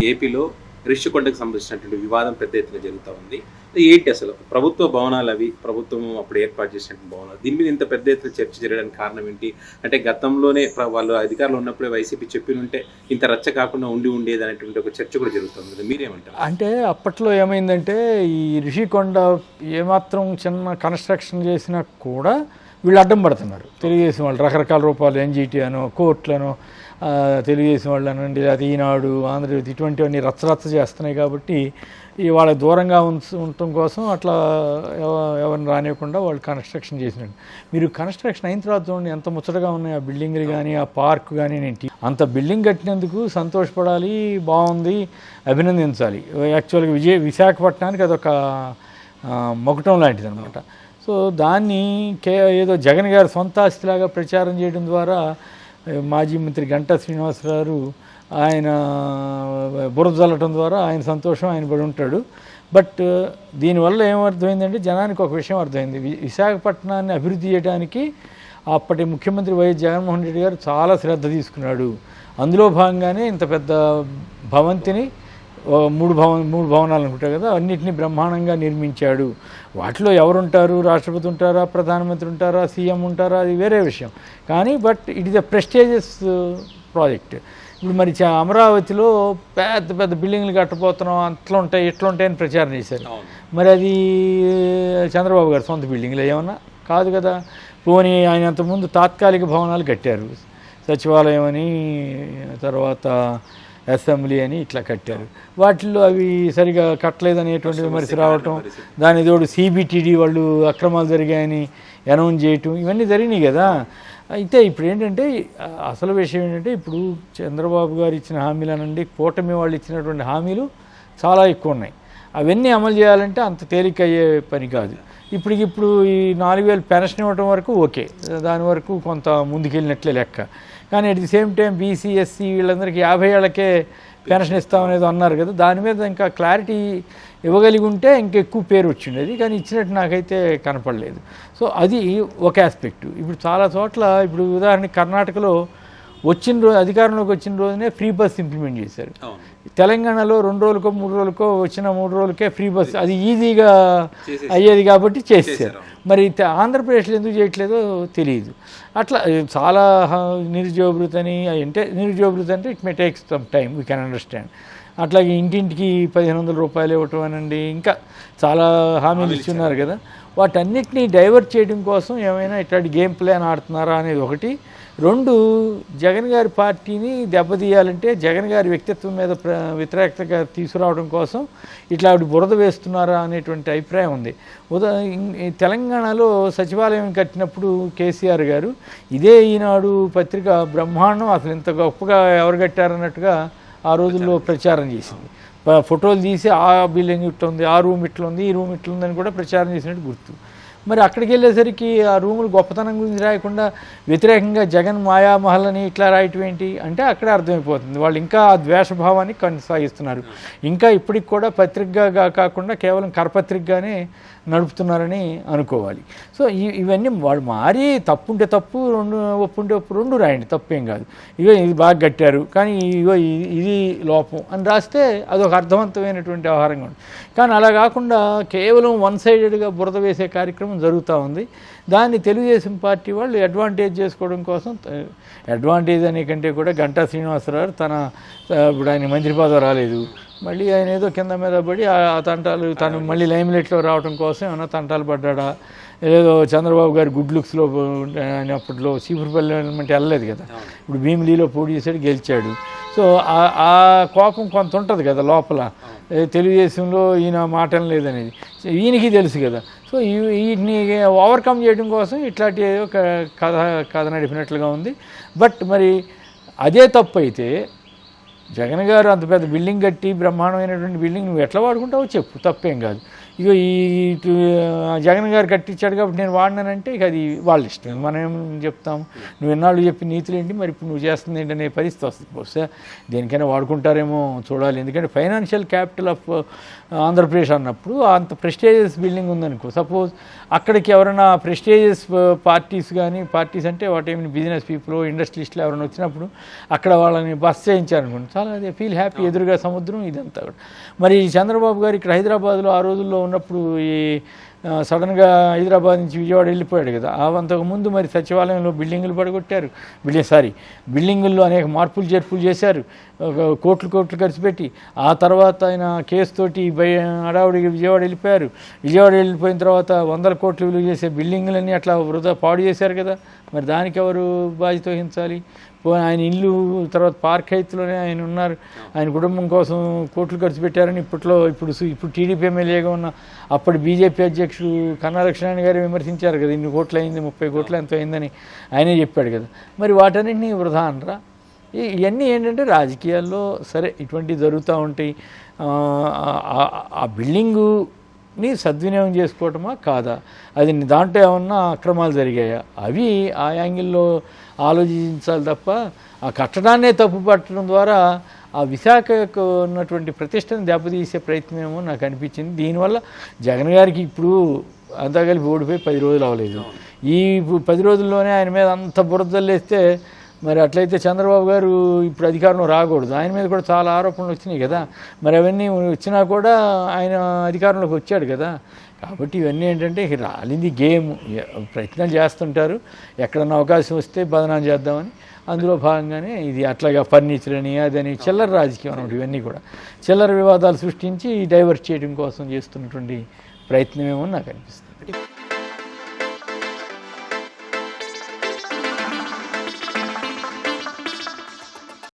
ఏపీలో రిషికొండకు సంబంధించినటువంటి వివాదం పెద్ద ఎత్తున జరుగుతూ ఉంది. ఏంటి అసలు ప్రభుత్వ భవనాలు అవి ప్రభుత్వం అప్పుడు ఏర్పాటు చేసినటువంటి భవనాలు దీని మీద ఇంత పెద్ద ఎత్తున చర్చ జరగడానికి కారణం ఏంటి? అంటే గతంలోనే వాళ్ళు అధికారులు ఉన్నప్పుడే వైసీపీ చెప్పినుంటే ఇంత రచ్చ కాకుండా ఉండేది అనేటువంటి ఒక చర్చ కూడా జరుగుతుంది. మీరేమంటారు? అంటే అప్పట్లో ఏమైందంటే ఈ రిషికొండ ఏమాత్రం చిన్న కన్స్ట్రక్షన్ చేసినా కూడా వీళ్ళు అడ్డం పడుతున్నారు. తెలుగుదేశం వాళ్ళు రకరకాల రూపాయలు ఎన్జిటి అనో కోర్టులను తెలుగుదేశం వాళ్ళు అనండి, అది ఈనాడు ఆంధ్రజ్యోతి ఇటువంటివన్నీ రచ్చరచ్చ చేస్తున్నాయి. కాబట్టి వాళ్ళకి దూరంగా ఉండటం కోసం అట్లా ఎవరిని రానివ్వకుండా వాళ్ళు కన్స్ట్రక్షన్ చేసినట్టు. మీరు కన్స్ట్రక్షన్ అయిన తర్వాత చూడండి ఎంత ముచ్చటగా ఉన్నాయి ఆ బిల్డింగ్లు కానీ ఆ పార్క్ కానీ. అంత బిల్డింగ్ కట్టినందుకు సంతోషపడాలి, బాగుంది, అభినందించాలి. యాక్చువల్గా విశాఖపట్నానికి అదొక మొగటం లాంటిది అనమాట. సో దాన్ని ఏదో జగన్ గారి సొంత ఆస్తిలాగా ప్రచారం చేయడం ద్వారా మాజీ మంత్రి గంటా శ్రీనివాసరావు ఆయన బురద చల్లటం ద్వారా ఆయన సంతోషం ఆయన పడి ఉంటాడు. బట్ దీనివల్ల ఏమర్థమైందంటే జనానికి ఒక విషయం అర్థమైంది. విశాఖపట్నాన్ని అభివృద్ధి చేయడానికి అప్పటి ముఖ్యమంత్రి వైఎస్ జగన్మోహన్ రెడ్డి గారు చాలా శ్రద్ధ తీసుకున్నాడు. అందులో భాగంగానే ఇంత పెద్ద భవంతిని మూడు భవనాలు అనుకుంటారు కదా, అన్నింటినీ బ్రహ్మాండంగా నిర్మించాడు. వాటిలో ఎవరుంటారు? రాష్ట్రపతి ఉంటారా, ప్రధానమంత్రి ఉంటారా, సీఎం ఉంటారా, అది వేరే విషయం. కానీ but it is a prestigious project. ఇప్పుడు మరి అమరావతిలో పెద్ద పెద్ద బిల్డింగ్లు కట్టబోతున్నాం, అట్లా ఉంటాయి ఇట్లా ఉంటాయని ప్రచారం చేశారు. మరి అది చంద్రబాబు గారు సొంత బిల్డింగ్లు ఏమన్నా కాదు కదా. పోనీ ఆయన అంతకుముందు తాత్కాలిక భవనాలు కట్టారు, సచివాలయం అని, తర్వాత అసెంబ్లీ అని ఇట్లా కట్టారు. వాటిల్లో అవి సరిగా కట్టలేదనేటువంటి విమర్శ రావటం, దాని తోడు సిబిటిడి వాళ్ళు అక్రమాలు జరిగాయని అనౌన్స్ చేయటం, ఇవన్నీ జరిగినాయి కదా. అయితే ఇప్పుడు ఏంటంటే అసలు విషయం ఏంటంటే ఇప్పుడు చంద్రబాబు గారు ఇచ్చిన హామీలు అనండి, కూటమి వాళ్ళు ఇచ్చినటువంటి హామీలు చాలా ఎక్కువ ఉన్నాయి. అవన్నీ అమలు చేయాలంటే అంత తేలిక అయ్యే పని కాదు. ఇప్పుడు ఈ 4,000 పెన్షన్ ఇవ్వటం వరకు ఓకే, దాని వరకు కొంత ముందుకెళ్ళినట్లే లెక్క. కానీ at the same time BC SC వీళ్ళందరికీ 50 ఏళ్ళకే పెన్షన్ ఇస్తామనేది అన్నారు కదా. దాని మీద ఇంకా క్లారిటీ ఇవ్వగలిగి ఉంటే ఇంకెక్కువ పేరు వచ్చిండేది, కానీ ఇచ్చినట్టు నాకైతే కనపడలేదు. సో అది ఒక ఆస్పెక్టు. ఇప్పుడు చాలా చోట్ల ఇప్పుడు ఉదాహరణకి కర్ణాటకలో అధికారంలోకి వచ్చిన రోజునే ఫ్రీ బస్ ఇంప్లిమెంట్ చేశారు. తెలంగాణలో 2 రోజులకో 3 రోజులకో వచ్చిన 3 రోజులకే ఫ్రీ బస్, అది ఈజీగా అయ్యేది కాబట్టి చేశారు. మరి ఆంధ్రప్రదేశ్లో ఎందుకు చేయట్లేదో తెలియదు. అట్లా చాలా నిరుద్యోగృతి అని అంటే it may takes some time, we can understand. అట్లాగే ఇంటింటికి 1,500 రూపాయలు ఇవ్వటం అనండి, ఇంకా చాలా హామీలు ఇస్తున్నారు కదా. వాటన్నిటినీ డైవర్ట్ చేయడం కోసం ఏమైనా ఇట్లాంటి గేమ్ ప్లాన్ ఆడుతున్నారా అనేది ఒకటి. 2, జగన్ గారి పార్టీని దెబ్బతీయాలంటే జగన్ గారి వ్యక్తిత్వం మీద వ్యతిరేకతగా తీసుకురావడం కోసం ఇట్లా బురద వేస్తున్నారా అనేటువంటి అభిప్రాయం ఉంది. తెలంగాణలో సచివాలయం కట్టినప్పుడు కేసీఆర్ గారు ఇదే ఈనాడు పత్రిక బ్రహ్మాండం, అసలు ఇంత గొప్పగా ఎవరు కట్టారన్నట్టుగా ఆ రోజుల్లో ప్రచారం చేసింది. ఫోటోలు తీసి ఆ బిల్డింగ్ ఇట్లా ఉంది, ఆ రూమ్ ఇట్లా ఉంది, ఈ రూమ్ ఇట్లా ఉందని కూడా ప్రచారం చేసినట్టు గుర్తు. మరి అక్కడికి వెళ్ళేసరికి ఆ రూములు గొప్పతనం గురించి రాయకుండా వ్యతిరేకంగా జగన్ మాయామహల్ అని ఇట్లా రాయటం ఏంటి అంటే అక్కడే అర్థమైపోతుంది. వాళ్ళు ఇంకా ఆ ద్వేషభావాన్ని కొనసాగిస్తున్నారు. ఇంకా ఇప్పటికి కూడా పత్రికగా కాకుండా కేవలం కరపత్రికగానే నడుపుతున్నారని అనుకోవాలి. సో ఇవన్నీ వాడు మారి తప్పుంటే తప్పు, ఒప్పుంటే ఒప్పు, 2 రాయండి, తప్పేం కాదు. ఇది బాగా కట్టారు కానీ ఇది లోపం అని రాస్తే అదొక అర్థవంతమైనటువంటి వ్యవహారంగా ఉంది. కానీ అలా కాకుండా కేవలం వన్ సైడెడ్గా బురద వేసే కార్యక్రమం జరుగుతూ ఉంది. దాన్ని తెలుగుదేశం పార్టీ వాళ్ళు అడ్వాంటేజ్ చేసుకోవడం కోసం, అడ్వాంటేజ్ అనే కంటే కూడా గంటా శ్రీనివాసరావు ఇప్పుడు ఆయన మంత్రి పదవి రాలేదు, మళ్ళీ ఆయన ఏదో కింద మీద పడి ఆ తంటాలు తను మళ్ళీ లైమ్లైట్లో రావడం కోసం ఏమైనా తంటాలు పడ్డా, ఏదో చంద్రబాబు గారు గుడ్ లుక్స్లో అప్పట్లో చీపురుపల్లి వెళ్ళలేదు కదా, ఇప్పుడు భీమిలీలో పోటీ చేశాడు, గెలిచాడు. సో ఆ కోపం కొంత ఉంటుంది కదా లోపల, తెలుగుదేశంలో ఈయన మాటం లేదనేది ఈయనకి తెలుసు కదా. సో వీటిని ఓవర్కమ్ చేయడం కోసం ఇట్లాంటి ఒక కథ నడిపినట్లుగా ఉంది. బట్ మరి అదే తప్పు అయితే జగన్ గారు అంత పెద్ద బిల్డింగ్ కట్టి బ్రహ్మాండమైనటువంటి బిల్డింగ్ నువ్వు ఎట్లా వాడుకుంటావో చెప్పు, తప్పేం కాదు. ఇక ఈ ఇటు జగన్ గారు కట్టించాడు కాబట్టి నేను వాడినానంటే ఇక అది వాళ్ళ ఇష్టం. మనం ఏం చెప్తాము, నువ్వు ఎన్నాళ్ళు చెప్పి నీతులు ఏంటి, మరి ఇప్పుడు నువ్వు చేస్తుంది ఏంటనే పరిస్థితి వస్తుంది. బహుశా దేనికైనా వాడుకుంటారేమో చూడాలి. ఎందుకంటే ఫైనాన్షియల్ క్యాపిటల్ ఆఫ్ ఆంధ్రప్రదేశ్ అన్నప్పుడు అంత ప్రెస్టీజియస్ బిల్డింగ్ ఉందనుకో, సపోజ్ అక్కడికి ఎవరైనా ప్రెస్టీజియస్ పార్టీస్ కానీ, పార్టీస్ అంటే వాట్ ఏమైనా బిజినెస్ పీపుల్ ఇండస్ట్రియలిస్టులు ఎవరైనా వచ్చినప్పుడు అక్కడ వాళ్ళని బస్ చేయించారనుకోండి, చాలా అదే ఫీల్ హ్యాపీ. ఎదురుగా సముద్రం ఇదంతా కూడా. మరి చంద్రబాబు గారు ఇక్కడ హైదరాబాద్లో ఆ రోజుల్లో ఉన్నప్పుడు ఈ సడన్గా హైదరాబాద్ నుంచి విజయవాడ వెళ్ళిపోయాడు కదా, అంతకుముందు మరి సచివాలయంలో బిల్డింగులు పడగొట్టారు, బిల్డింగుల్లో అనేక మార్పులు చేర్పులు చేశారు, కోట్లు ఖర్చు పెట్టి. ఆ తర్వాత ఆయన కేసుతోటి హడావుడికి విజయవాడ వెళ్ళిపోయారు. విజయవాడ వెళ్ళిపోయిన తర్వాత 100 కోట్లు విలువ చేసే బిల్డింగులన్నీ అట్లా వృధా పాడు చేశారు కదా. మరి దానికి ఎవరు బాధ్యత వహించాలి? ఆయన ఇల్లు తర్వాత పార్క్ హైత్లోనే ఆయన ఉన్నారు, ఆయన కుటుంబం కోసం కోట్లు ఖర్చు పెట్టారని ఇప్పుడు టీడీపీ ఎమ్మెల్యేగా ఉన్న అప్పటి బీజేపీ అధ్యక్షుడు కన్నా లక్ష్మణ్ గారు విమర్శించారు కదా, ఇన్ని కోట్లు అయింది, 30 కోట్లు ఎంతో అయిందని ఆయనే చెప్పాడు కదా. మరి వాటన్నింటినీ వృధా అనరా? ఇవన్నీ ఏంటంటే రాజకీయాల్లో సరే ఇటువంటివి జరుగుతూ ఉంటాయి. ఆ బిల్డింగుని సద్వినియోగం చేసుకోవటమా కాదా, అది దాంట్లో ఏమన్నా అక్రమాలు జరిగాయా, అవి ఆ యాంగిల్లో ఆలోచించాలి తప్ప ఆ కట్టడాన్నే తప్పు పట్టడం ద్వారా ఆ విశాఖకు ఉన్నటువంటి ప్రతిష్టను దెబ్బతీసే ప్రయత్నమేమో నాకు అనిపించింది. దీనివల్ల జగన్ గారికి ఇప్పుడు అంతా కలిపి ఓడిపోయి 10 రోజులు అవ్వలేదు. ఈ 10 రోజుల్లోనే ఆయన మీద అంత బురదలేస్తే మరి అట్లయితే చంద్రబాబు గారు ఇప్పుడు అధికారంలో రాకూడదు. ఆయన మీద కూడా చాలా ఆరోపణలు వచ్చినాయి కదా, మరి అవన్నీ వచ్చినా కూడా ఆయన అధికారంలోకి వచ్చాడు కదా. కాబట్టి ఇవన్నీ ఏంటంటే రాలింది గేమ్, ప్రయత్నాలు చేస్తుంటారు, ఎక్కడన్నా అవకాశం వస్తే బదనాం చేద్దామని. అందులో భాగంగానే ఇది అట్లాగా ఫర్నిచర్ అని అదని చిల్లర రాజకీయం అన్నమాట. ఇవన్నీ కూడా చిల్లర వివాదాలు సృష్టించి డైవర్ట్ చేయడం కోసం చేస్తున్నటువంటి ప్రయత్నమేమో నాకు అనిపిస్తుంది.